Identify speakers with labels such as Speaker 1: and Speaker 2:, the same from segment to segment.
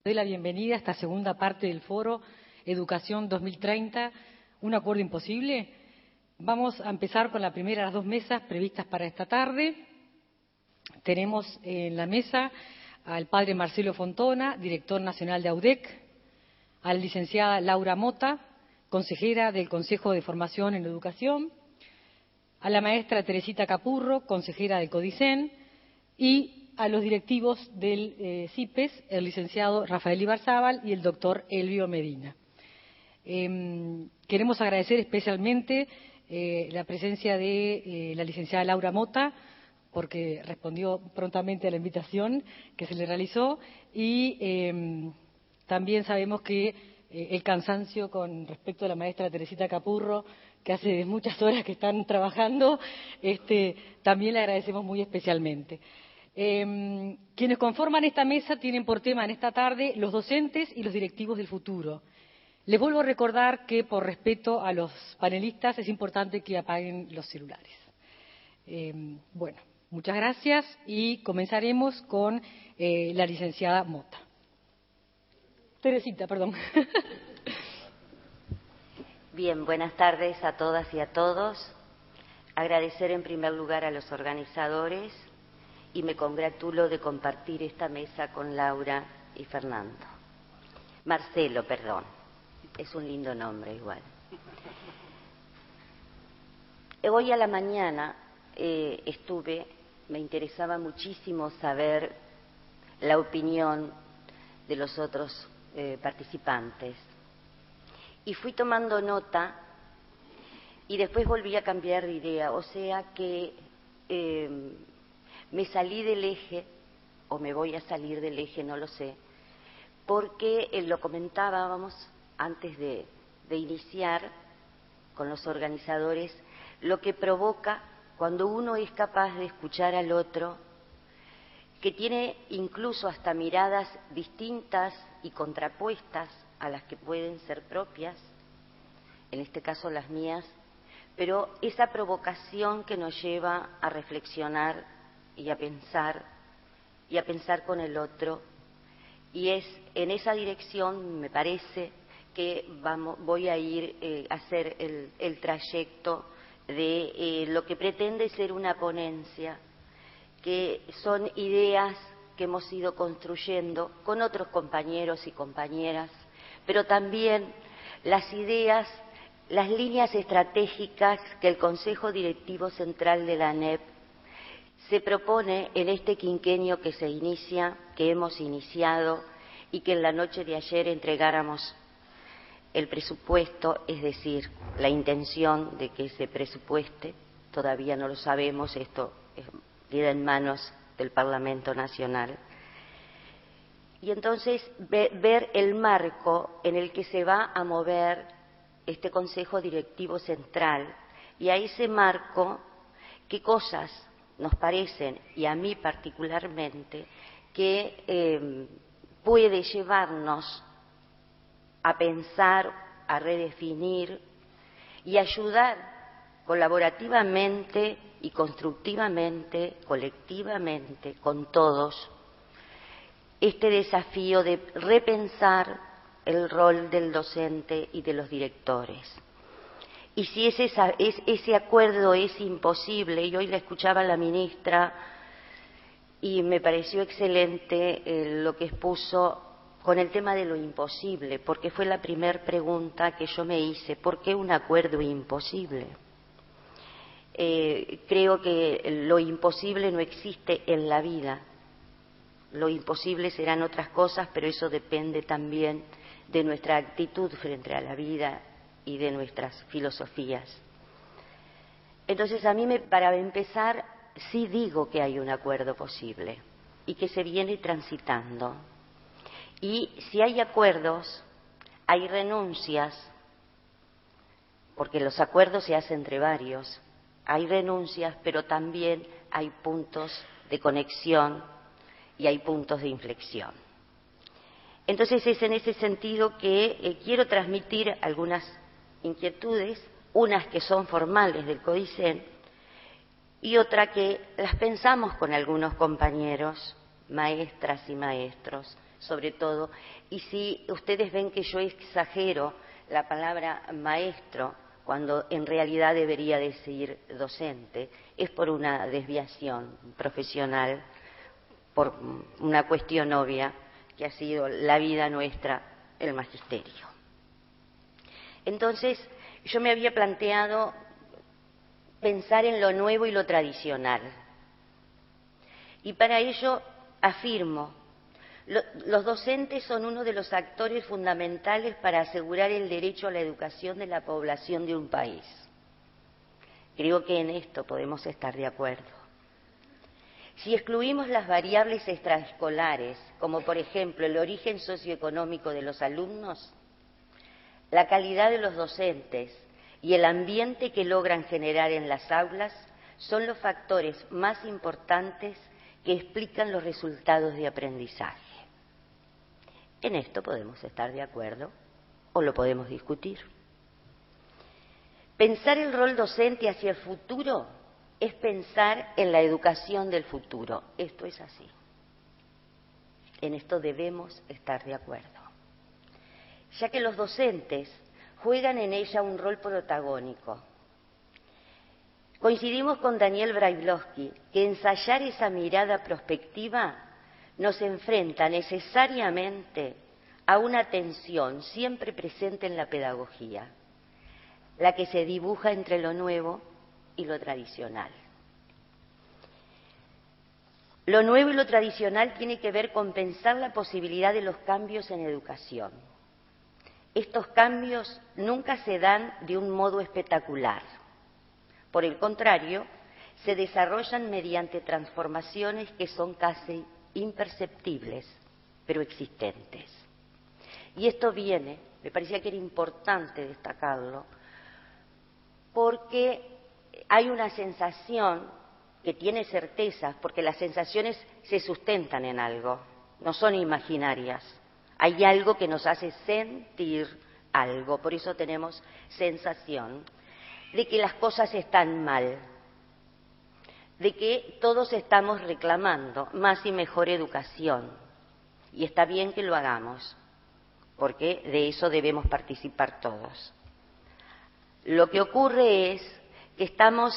Speaker 1: Doy la bienvenida a esta segunda parte del foro Educación 2030, un acuerdo imposible. Vamos a empezar con la primera de las dos mesas previstas para esta tarde. Tenemos en la mesa al padre Marcelo Fontona, director nacional de AUDEC, a la licenciada Laura Mota, consejera del Consejo de Formación en Educación, a la maestra Teresita Capurro, consejera del CODICEN, y a los directivos del CIPES, el licenciado Rafael Ibarzábal y el doctor Elvio Medina. Queremos agradecer especialmente la presencia de la licenciada Laura Mota, porque respondió prontamente a la invitación que se le realizó, y también sabemos que el cansancio con respecto a la maestra Teresita Capurro, que hace muchas horas que están trabajando, también le agradecemos muy especialmente. Quienes conforman esta mesa tienen por tema en esta tarde los docentes y los directivos del futuro. Les vuelvo a recordar que por respeto a los panelistas es importante que apaguen los celulares. Bueno, muchas gracias y comenzaremos con la licenciada Mota. Teresita, perdón.
Speaker 2: Bien, buenas tardes a todas y a todos. Agradecer en primer lugar a los organizadores y me congratulo de compartir esta mesa con Laura y Fernando. Marcelo, perdón. Es un lindo nombre igual. Hoy a la mañana me interesaba muchísimo saber la opinión de los otros participantes. Y fui tomando nota y después volví a cambiar de idea. O sea que me salí del eje, o me voy a salir del eje, no lo sé, porque lo comentábamos antes de iniciar con los organizadores, lo que provoca cuando uno es capaz de escuchar al otro, que tiene incluso hasta miradas distintas y contrapuestas a las que pueden ser propias, en este caso las mías, pero esa provocación que nos lleva a reflexionar y a pensar con el otro, y es en esa dirección, me parece, que voy a ir a hacer el trayecto de lo que pretende ser una ponencia, que son ideas que hemos ido construyendo con otros compañeros y compañeras, pero también las ideas, las líneas estratégicas que el Consejo Directivo Central de la ANEP se propone en este quinquenio que hemos iniciado, y que en la noche de ayer entregáramos el presupuesto, es decir, la intención de que se presupueste. Todavía no lo sabemos, esto queda en manos del Parlamento Nacional. Y entonces ver el marco en el que se va a mover este Consejo Directivo Central, y a ese marco, qué cosas nos parecen, y a mí particularmente, que puede llevarnos a pensar, a redefinir y ayudar colaborativamente y constructivamente, colectivamente, con todos, este desafío de repensar el rol del docente y de los directores. Y si ese acuerdo es imposible, y hoy la escuchaba a la ministra y me pareció excelente lo que expuso con el tema de lo imposible, porque fue la primera pregunta que yo me hice: ¿por qué un acuerdo imposible? Creo que lo imposible no existe en la vida. Lo imposible serán otras cosas, pero eso depende también de nuestra actitud frente a la vida y de nuestras filosofías. Entonces, a mí, para empezar, sí digo que hay un acuerdo posible y que se viene transitando. Y si hay acuerdos, hay renuncias, porque los acuerdos se hacen entre varios. Hay renuncias, pero también hay puntos de conexión y hay puntos de inflexión. Entonces, es en ese sentido que quiero transmitir algunas inquietudes, unas que son formales del CODICEN y otra que las pensamos con algunos compañeros, maestras y maestros, sobre todo, y si ustedes ven que yo exagero la palabra maestro, cuando en realidad debería decir docente, es por una desviación profesional, por una cuestión obvia que ha sido la vida nuestra, el magisterio. Entonces, yo me había planteado pensar en lo nuevo y lo tradicional. Y para ello afirmo, los docentes son uno de los actores fundamentales para asegurar el derecho a la educación de la población de un país. Creo que en esto podemos estar de acuerdo. Si excluimos las variables extraescolares, como por ejemplo el origen socioeconómico de los alumnos, la calidad de los docentes y el ambiente que logran generar en las aulas son los factores más importantes que explican los resultados de aprendizaje. En esto podemos estar de acuerdo o lo podemos discutir. Pensar el rol docente hacia el futuro es pensar en la educación del futuro. Esto es así. En esto debemos estar de acuerdo, ya que los docentes juegan en ella un rol protagónico. Coincidimos con Daniel Brailovsky que ensayar esa mirada prospectiva nos enfrenta necesariamente a una tensión siempre presente en la pedagogía, la que se dibuja entre lo nuevo y lo tradicional. Lo nuevo y lo tradicional tiene que ver con pensar la posibilidad de los cambios en educación. Estos cambios nunca se dan de un modo espectacular. Por el contrario, se desarrollan mediante transformaciones que son casi imperceptibles, pero existentes. Y esto viene, me parecía que era importante destacarlo, porque hay una sensación que tiene certezas, porque las sensaciones se sustentan en algo, no son imaginarias. Hay algo que nos hace sentir algo, por eso tenemos sensación de que las cosas están mal, de que todos estamos reclamando más y mejor educación. Y está bien que lo hagamos, porque de eso debemos participar todos. Lo que ocurre es que estamos,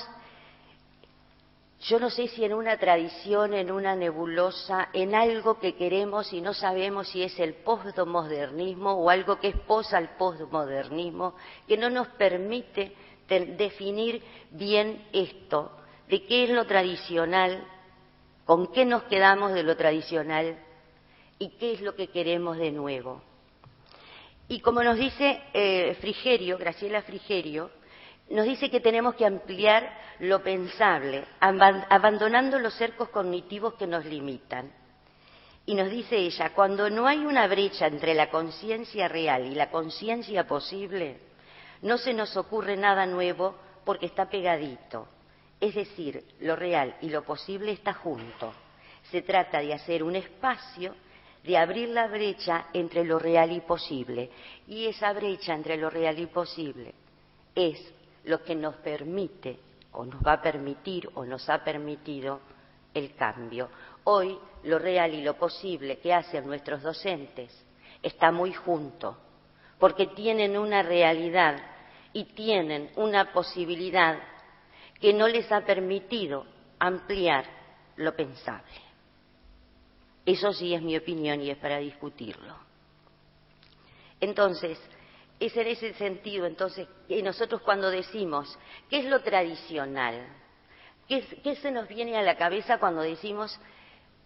Speaker 2: yo no sé si en una tradición, en una nebulosa, en algo que queremos y no sabemos si es el posmodernismo o algo que es pos al posmodernismo, que no nos permite definir bien esto, de qué es lo tradicional, con qué nos quedamos de lo tradicional y qué es lo que queremos de nuevo. Y como nos dice Frigerio, Graciela Frigerio, nos dice que tenemos que ampliar lo pensable, abandonando los cercos cognitivos que nos limitan. Y nos dice ella, cuando no hay una brecha entre la conciencia real y la conciencia posible, no se nos ocurre nada nuevo porque está pegadito. Es decir, lo real y lo posible está junto. Se trata de hacer un espacio, de abrir la brecha entre lo real y posible. Y esa brecha entre lo real y posible es lo que nos permite, o nos va a permitir, o nos ha permitido el cambio. Hoy, lo real y lo posible que hacen nuestros docentes está muy junto, porque tienen una realidad y tienen una posibilidad que no les ha permitido ampliar lo pensable. Eso sí es mi opinión y es para discutirlo. Entonces, es en ese sentido, entonces, que nosotros cuando decimos, ¿qué es lo tradicional? ¿Qué se nos viene a la cabeza cuando decimos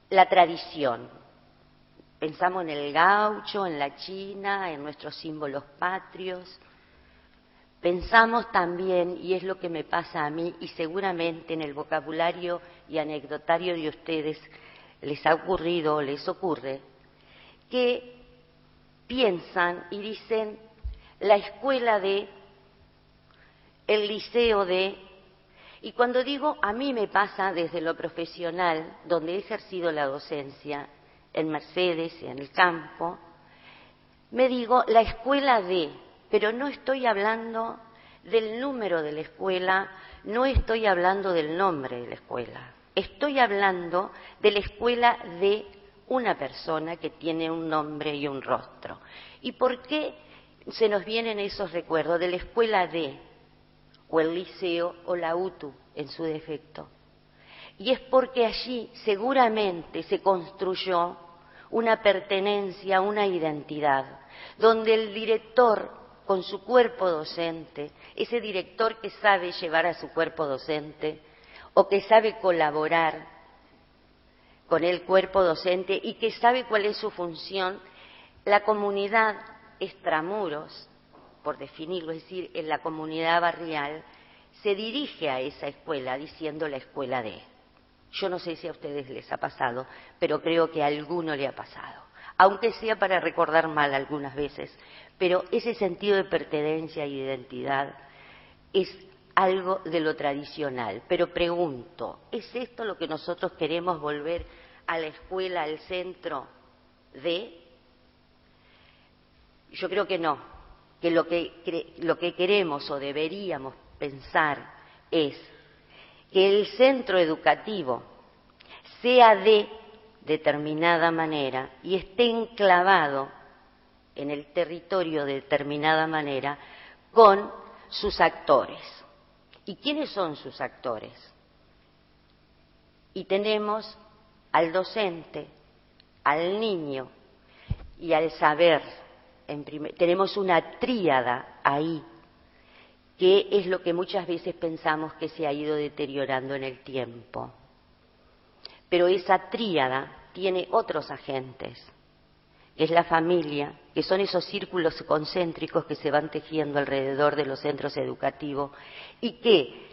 Speaker 2: la tradición? Pensamos en el gaucho, en la china, en nuestros símbolos patrios. Pensamos también, y es lo que me pasa a mí, y seguramente en el vocabulario y anecdotario de ustedes les ha ocurrido o les ocurre, que piensan y dicen la escuela de, el liceo de, y cuando digo a mí me pasa desde lo profesional, donde he ejercido la docencia, en Mercedes, en el campo, me digo la escuela de, pero no estoy hablando del número de la escuela, no estoy hablando del nombre de la escuela, estoy hablando de la escuela de una persona que tiene un nombre y un rostro. ¿Y por qué se nos vienen esos recuerdos de la escuela D, o el liceo, o la UTU en su defecto? Y es porque allí seguramente se construyó una pertenencia, una identidad, donde el director con su cuerpo docente, ese director que sabe llevar a su cuerpo docente o que sabe colaborar con el cuerpo docente y que sabe cuál es su función, la comunidad extramuros, por definirlo, es decir, en la comunidad barrial, se dirige a esa escuela diciendo la escuela de. Yo no sé si a ustedes les ha pasado, pero creo que a alguno le ha pasado, aunque sea para recordar mal algunas veces, pero ese sentido de pertenencia y identidad es algo de lo tradicional. Pero pregunto, ¿es esto lo que nosotros queremos volver a la escuela, al centro de? Yo creo que no, que lo que queremos o deberíamos pensar es que el centro educativo sea de determinada manera y esté enclavado en el territorio de determinada manera con sus actores. ¿Y quiénes son sus actores? Y tenemos al docente, al niño y al saber. Tenemos una tríada ahí, que es lo que muchas veces pensamos que se ha ido deteriorando en el tiempo. Pero esa tríada tiene otros agentes, que es la familia, que son esos círculos concéntricos que se van tejiendo alrededor de los centros educativos y que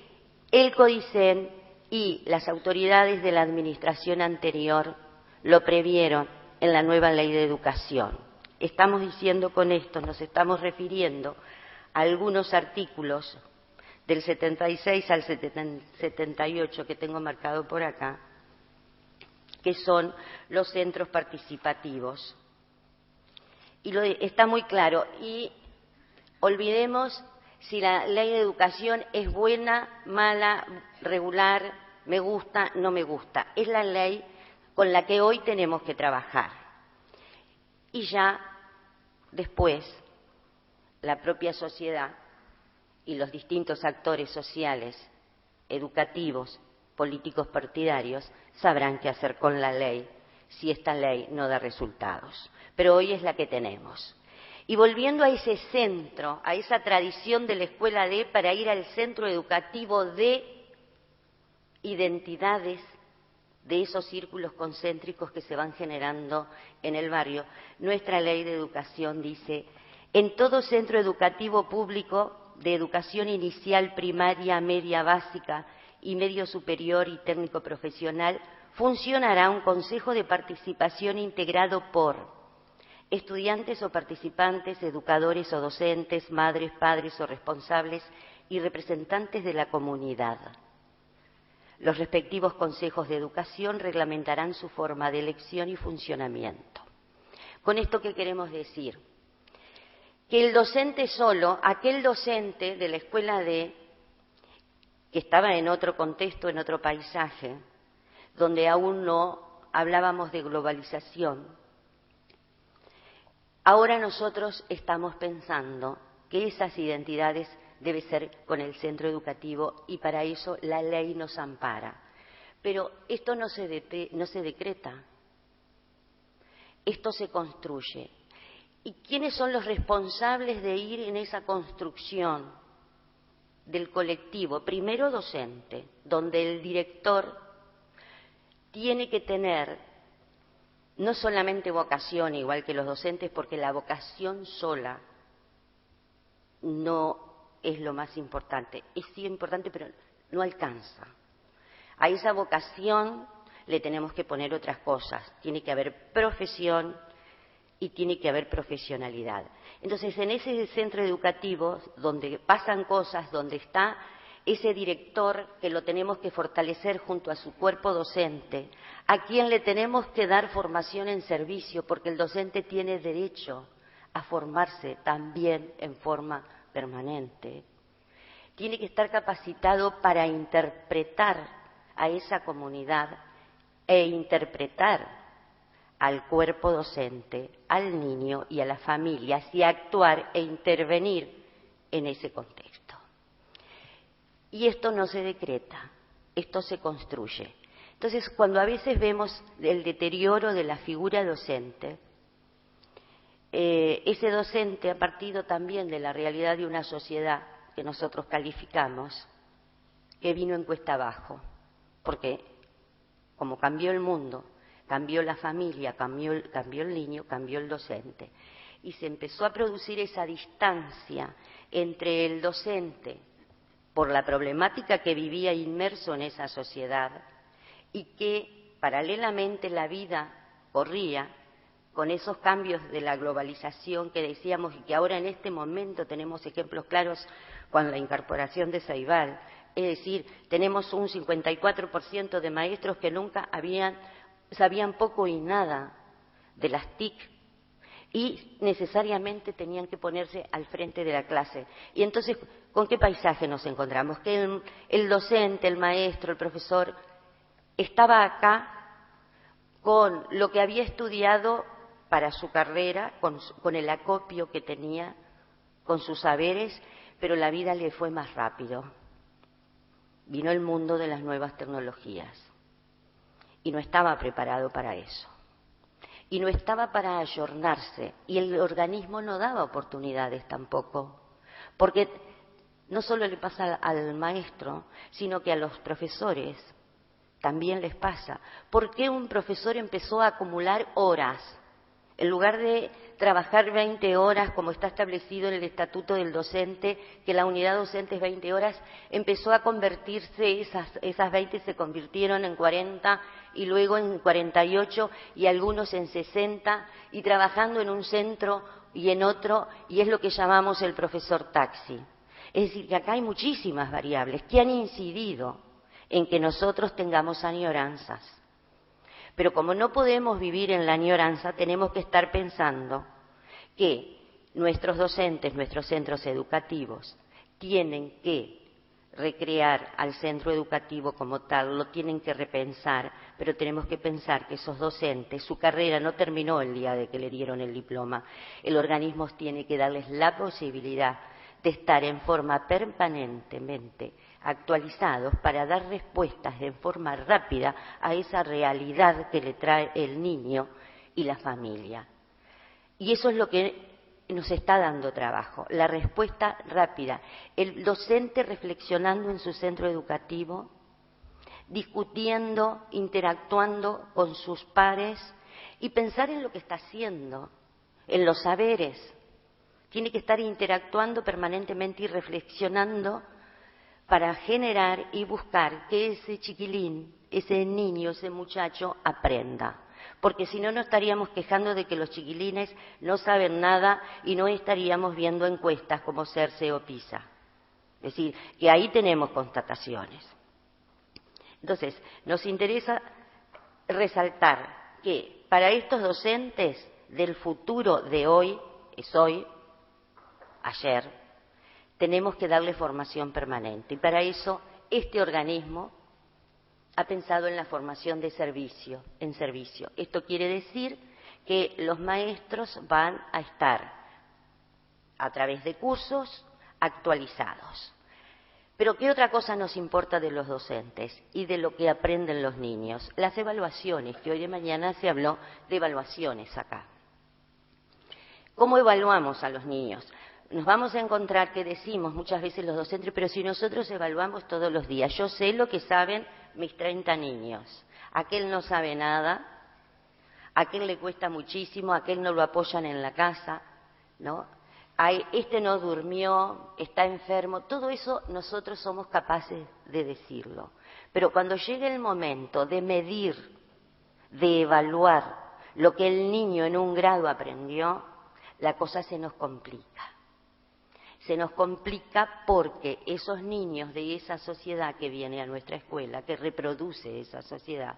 Speaker 2: el CODICEN y las autoridades de la administración anterior lo previeron en la nueva ley de educación. Estamos diciendo con esto, nos estamos refiriendo a algunos artículos del 76 al 78 que tengo marcado por acá, que son los centros participativos. Y está muy claro. Y olvidemos si la ley de educación es buena, mala, regular, me gusta, no me gusta. Es la ley con la que hoy tenemos que trabajar. Y ya después la propia sociedad y los distintos actores sociales, educativos, políticos partidarios, sabrán qué hacer con la ley si esta ley no da resultados. Pero hoy es la que tenemos. Y volviendo a ese centro, a esa tradición de la escuela D, para ir al centro educativo de identidades de esos círculos concéntricos que se van generando en el barrio, nuestra ley de educación dice: en todo centro educativo público de educación inicial, primaria, media, básica y medio superior y técnico profesional, funcionará un consejo de participación integrado por estudiantes o participantes, educadores o docentes, madres, padres o responsables y representantes de la comunidad. Los respectivos consejos de educación reglamentarán su forma de elección y funcionamiento. ¿Con esto qué queremos decir? Que el docente solo, aquel docente de la escuela D, que estaba en otro contexto, en otro paisaje, donde aún no hablábamos de globalización, ahora nosotros estamos pensando que esas identidades deben ser con el centro educativo y para eso la ley nos ampara. Pero esto no se decreta, esto se construye. ¿Y quiénes son los responsables de ir en esa construcción del colectivo? Primero docente, donde el director tiene que tener no solamente vocación, igual que los docentes, porque la vocación sola no es lo más importante. Es sí importante, pero no alcanza. A esa vocación le tenemos que poner otras cosas. Tiene que haber profesión y tiene que haber profesionalidad. Entonces, en ese centro educativo, donde pasan cosas, donde está ese director que lo tenemos que fortalecer junto a su cuerpo docente, a quien le tenemos que dar formación en servicio, porque el docente tiene derecho a formarse también en forma permanente. Tiene que estar capacitado para interpretar a esa comunidad e interpretar al cuerpo docente, al niño y a las familias y actuar e intervenir en ese contexto. Y esto no se decreta, esto se construye. Entonces, cuando a veces vemos el deterioro de la figura docente, ese docente ha partido también de la realidad de una sociedad que nosotros calificamos, que vino en cuesta abajo, porque como cambió el mundo, cambió la familia, cambió el niño, cambió el docente. Y se empezó a producir esa distancia entre el docente, por la problemática que vivía inmerso en esa sociedad, y que paralelamente la vida corría con esos cambios de la globalización que decíamos y que ahora en este momento tenemos ejemplos claros con la incorporación de Ceibal. Es decir, tenemos un 54% de maestros que nunca sabían poco y nada de las TIC y necesariamente tenían que ponerse al frente de la clase. Y entonces, ¿con qué paisaje nos encontramos? Que el docente, el maestro, el profesor estaba acá con lo que había estudiado para su carrera, con el acopio que tenía, con sus saberes, pero la vida le fue más rápido. Vino el mundo de las nuevas tecnologías y no estaba preparado para eso. Y no estaba para ayornarse, y el organismo no daba oportunidades tampoco, porque no solo le pasa al maestro, sino que a los profesores también les pasa. ¿Por qué un profesor empezó a acumular horas? En lugar de trabajar 20 horas, como está establecido en el estatuto del docente, que la unidad docente es 20 horas, empezó a convertirse, esas 20 se convirtieron en 40 y luego en 48 y algunos en 60, y trabajando en un centro y en otro, y es lo que llamamos el profesor taxi. Es decir, que acá hay muchísimas variables que han incidido en que nosotros tengamos añoranzas. Pero como no podemos vivir en la añoranza, tenemos que estar pensando que nuestros docentes, nuestros centros educativos, tienen que recrear al centro educativo como tal, lo tienen que repensar, pero tenemos que pensar que esos docentes, su carrera no terminó el día de que le dieron el diploma. El organismo tiene que darles la posibilidad de estar en forma permanentemente actualizados para dar respuestas en forma rápida a esa realidad que le trae el niño y la familia. Y eso es lo que nos está dando trabajo, la respuesta rápida. El docente reflexionando en su centro educativo, discutiendo, interactuando con sus pares y pensar en lo que está haciendo, en los saberes. Tiene que estar interactuando permanentemente y reflexionando para generar y buscar que ese chiquilín, ese niño, ese muchacho aprenda. Porque si no, nos estaríamos quejando de que los chiquilines no saben nada y no estaríamos viendo encuestas como CERCE o PISA. Es decir, que ahí tenemos constataciones. Entonces, nos interesa resaltar que para estos docentes del futuro de hoy, es hoy, ayer, tenemos que darle formación permanente. Y para eso, este organismo ha pensado en la formación de servicio, en servicio. Esto quiere decir que los maestros van a estar a través de cursos actualizados. Pero ¿qué otra cosa nos importa de los docentes y de lo que aprenden los niños? Las evaluaciones, que hoy de mañana se habló de evaluaciones acá. ¿Cómo evaluamos a los niños? Nos vamos a encontrar que decimos muchas veces los docentes, pero si nosotros evaluamos todos los días, yo sé lo que saben mis 30 niños, aquel no sabe nada, aquel le cuesta muchísimo, aquel no lo apoyan en la casa, ¿no? Este no durmió, está enfermo, todo eso nosotros somos capaces de decirlo. Pero cuando llegue el momento de medir, de evaluar lo que el niño en un grado aprendió, la cosa se nos complica. Se nos complica porque esos niños de esa sociedad que viene a nuestra escuela, que reproduce esa sociedad,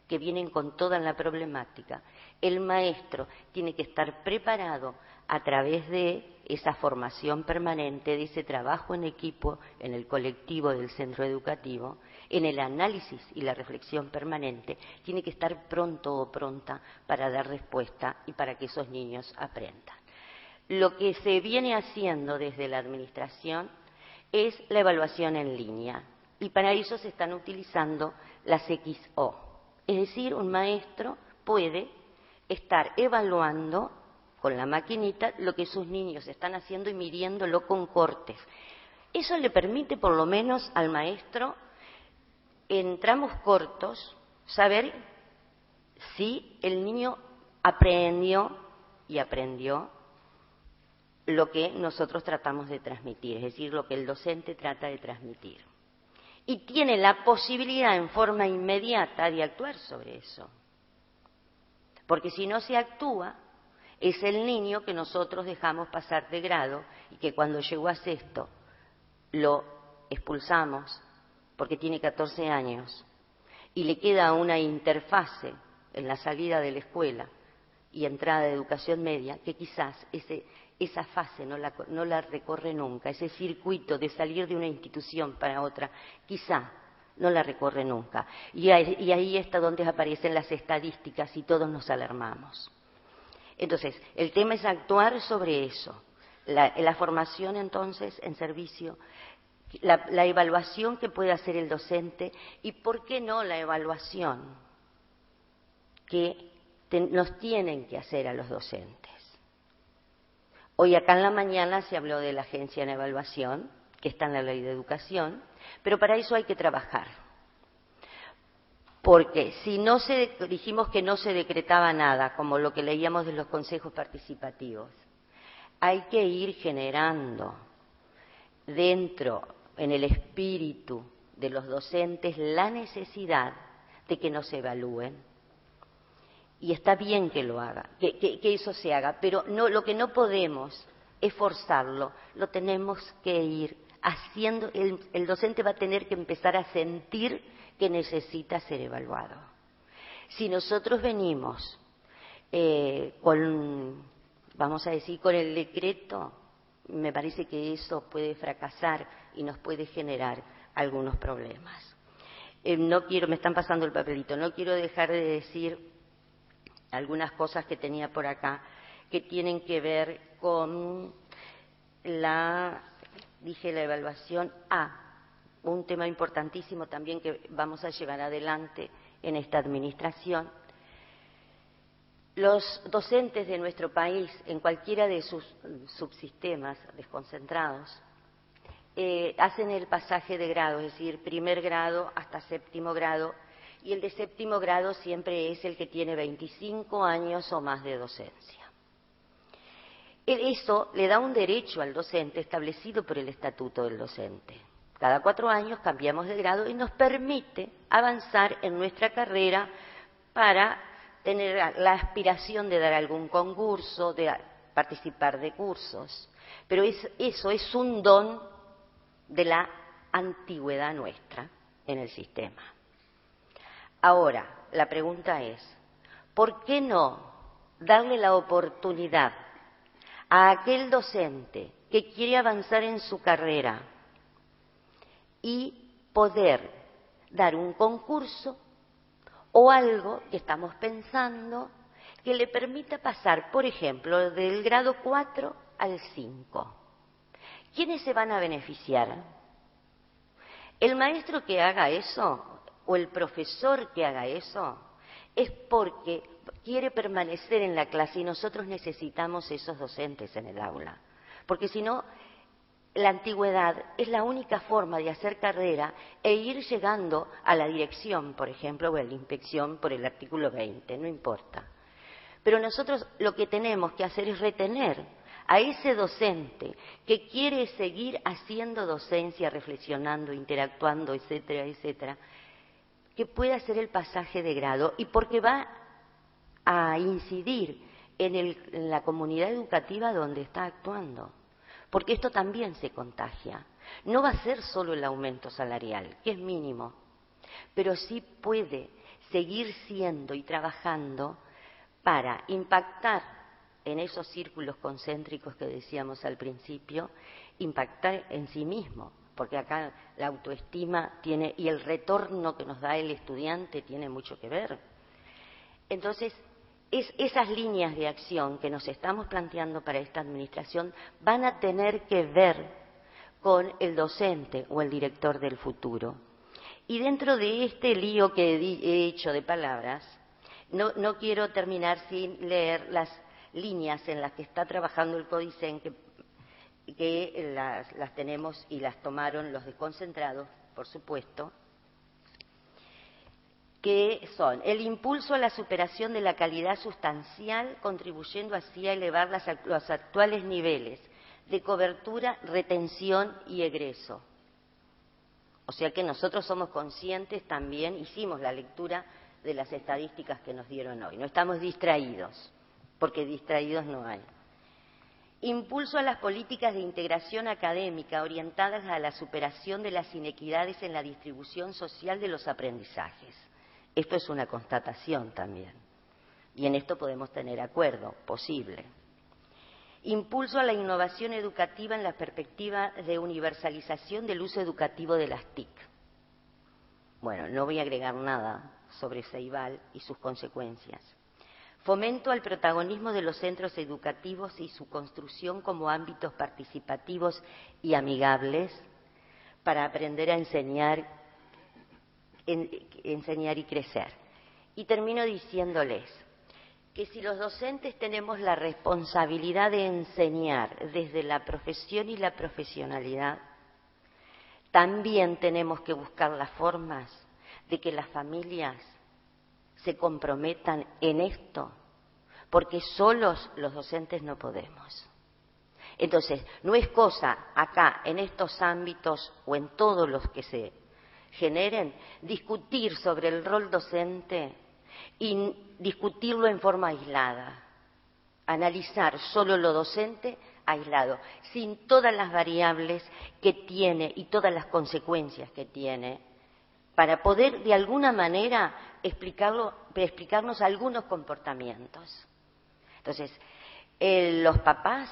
Speaker 2: que vienen con toda la problemática, el maestro tiene que estar preparado a través de esa formación permanente, de ese trabajo en equipo, en el colectivo del centro educativo, en el análisis y la reflexión permanente, tiene que estar pronto o pronta para dar respuesta y para que esos niños aprendan. Lo que se viene haciendo desde la administración es la evaluación en línea, y para eso se están utilizando las XO. Es decir, un maestro puede estar evaluando con la maquinita lo que sus niños están haciendo y midiéndolo con cortes. Eso le permite, por lo menos al maestro, en tramos cortos, saber si el niño aprendió lo que nosotros tratamos de transmitir, es decir, lo que el docente trata de transmitir. Y tiene la posibilidad en forma inmediata de actuar sobre eso. Porque si no se actúa, es el niño que nosotros dejamos pasar de grado y que cuando llegó a sexto lo expulsamos porque tiene 14 años y le queda una interfase en la salida de la escuela y entrada de educación media que quizás esa fase no la recorre nunca, ese circuito de salir de una institución para otra, quizá no la recorre nunca. Y ahí está donde aparecen las estadísticas y todos nos alarmamos. Entonces, el tema es actuar sobre eso. La formación, entonces, en servicio, la evaluación que puede hacer el docente y, ¿por qué no la evaluación que nos tienen que hacer a los docentes? Hoy acá en la mañana se habló de la agencia en evaluación, que está en la Ley de Educación, pero para eso hay que trabajar. Porque si dijimos que no se decretaba nada, como lo que leíamos de los consejos participativos, hay que ir generando dentro, en el espíritu de los docentes, la necesidad de que nos evalúen. Y está bien que lo haga, que eso se haga, pero lo que no podemos es forzarlo, lo tenemos que ir haciendo. El docente va a tener que empezar a sentir que necesita ser evaluado. Si nosotros venimos vamos a decir, con el decreto, me parece que eso puede fracasar y nos puede generar algunos problemas. Me están pasando el papelito, no quiero dejar de decir algunas cosas que tenía por acá que tienen que ver con la evaluación. Un tema importantísimo también que vamos a llevar adelante en esta administración. Los docentes de nuestro país, en cualquiera de sus subsistemas desconcentrados, hacen el pasaje de grado, es decir, primer grado hasta séptimo grado, y el de séptimo grado siempre es el que tiene 25 años o más de docencia. Eso le da un derecho al docente establecido por el Estatuto del Docente. Cada 4 años cambiamos de grado y nos permite avanzar en nuestra carrera para tener la aspiración de dar algún concurso, de participar de cursos. Pero eso es un don de la antigüedad nuestra en el sistema. Ahora, la pregunta es, ¿por qué no darle la oportunidad a aquel docente que quiere avanzar en su carrera y poder dar un concurso o algo que estamos pensando que le permita pasar, por ejemplo, del grado 4 al 5? ¿Quiénes se van a beneficiar? El maestro que haga eso o el profesor que haga eso es porque quiere permanecer en la clase y nosotros necesitamos esos docentes en el aula. Porque si no, la antigüedad es la única forma de hacer carrera e ir llegando a la dirección, por ejemplo, o a la inspección por el artículo 20, no importa. Pero nosotros lo que tenemos que hacer es retener a ese docente que quiere seguir haciendo docencia, reflexionando, interactuando, etcétera, etcétera, que pueda hacer el pasaje de grado y porque va a incidir en la comunidad educativa donde está actuando. Porque esto también se contagia. No va a ser solo el aumento salarial, que es mínimo, pero sí puede seguir siendo y trabajando para impactar en esos círculos concéntricos que decíamos al principio, impacta en sí mismo, porque acá la autoestima tiene, y el retorno que nos da el estudiante tiene mucho que ver. Entonces, esas líneas de acción que nos estamos planteando para esta administración van a tener que ver con el docente o el director del futuro. Y dentro de este lío que he hecho de palabras, no quiero terminar sin leer las líneas en las que está trabajando el CODICEN, que las tenemos y las tomaron los desconcentrados, por supuesto, que son el impulso a la superación de la calidad sustancial, contribuyendo así a elevar los actuales niveles de cobertura, retención y egreso. O sea que nosotros somos conscientes también, hicimos la lectura de las estadísticas que nos dieron hoy. No estamos distraídos, porque distraídos no hay. Impulso a las políticas de integración académica orientadas a la superación de las inequidades en la distribución social de los aprendizajes. Esto es una constatación también, y en esto podemos tener acuerdo, posible. Impulso a la innovación educativa en la perspectiva de universalización del uso educativo de las TIC. Bueno, no voy a agregar nada sobre Ceibal y sus consecuencias. Fomento al protagonismo de los centros educativos y su construcción como ámbitos participativos y amigables para aprender a enseñar y crecer. Y termino diciéndoles que si los docentes tenemos la responsabilidad de enseñar desde la profesión y la profesionalidad, también tenemos que buscar las formas de que las familias se comprometan en esto, porque solos los docentes no podemos. Entonces, no es cosa acá, en estos ámbitos o en todos los que se generen, discutir sobre el rol docente y discutirlo en forma aislada, analizar solo lo docente aislado, sin todas las variables que tiene y todas las consecuencias que tiene, para poder de alguna manera explicarnos algunos comportamientos. Entonces, los papás,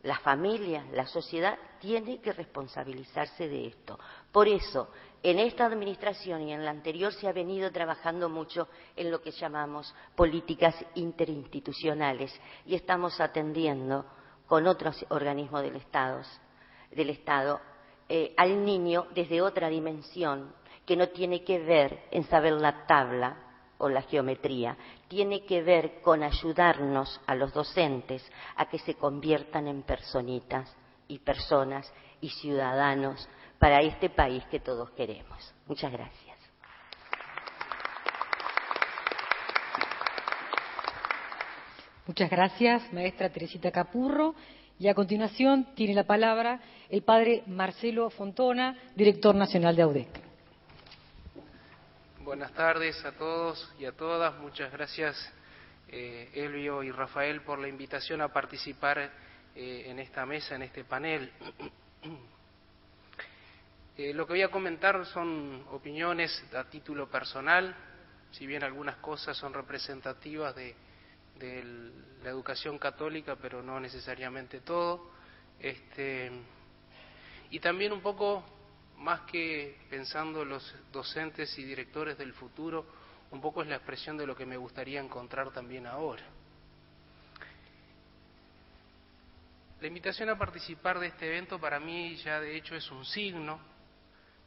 Speaker 2: las familias, la sociedad tiene que responsabilizarse de esto. Por eso, en esta administración y en la anterior se ha venido trabajando mucho en lo que llamamos políticas interinstitucionales y estamos atendiendo con otros organismos del Estado al niño desde otra dimensión que no tiene que ver en saber la tabla o la geometría, tiene que ver con ayudarnos a los docentes a que se conviertan en personitas y personas y ciudadanos para este país que todos queremos. Muchas gracias.
Speaker 1: Muchas gracias, maestra Teresita Capurro. Y a continuación tiene la palabra el padre Marcelo Fontona, director nacional de AUDEC.
Speaker 3: Buenas tardes a todos y a todas. Muchas gracias, Elvio y Rafael, por la invitación a participar en esta mesa, en este panel. Lo que voy a comentar son opiniones a título personal, si bien algunas cosas son representativas de la educación católica, pero no necesariamente todo. Y también un poco, más que pensando los docentes y directores del futuro, un poco es la expresión de lo que me gustaría encontrar también ahora. La invitación a participar de este evento para mí ya de hecho es un signo.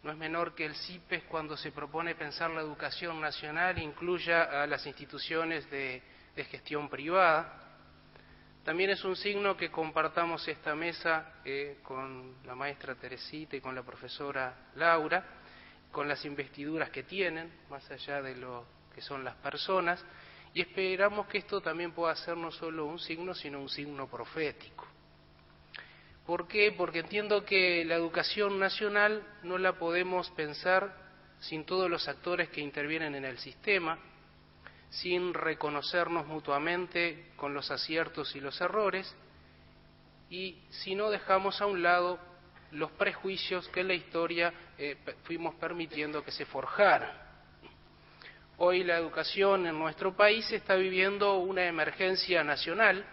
Speaker 3: No es menor que el CIPES, cuando se propone pensar la educación nacional, incluya a las instituciones de gestión privada. También es un signo que compartamos esta mesa con la maestra Teresita y con la profesora Laura, con las investiduras que tienen, más allá de lo que son las personas, y esperamos que esto también pueda ser no solo un signo, sino un signo profético. ¿Por qué? Porque entiendo que la educación nacional no la podemos pensar sin todos los actores que intervienen en el sistema, sin reconocernos mutuamente con los aciertos y los errores, y si no dejamos a un lado los prejuicios que en la historia fuimos permitiendo que se forjaran. Hoy la educación en nuestro país está viviendo una emergencia nacional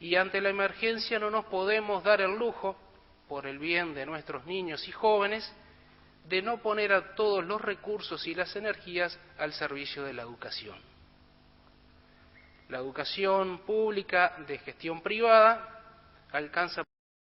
Speaker 3: y ante la emergencia no nos podemos dar el lujo, por el bien de nuestros niños y jóvenes, de no poner a todos los recursos y las energías al servicio de la educación. La educación pública de gestión privada alcanza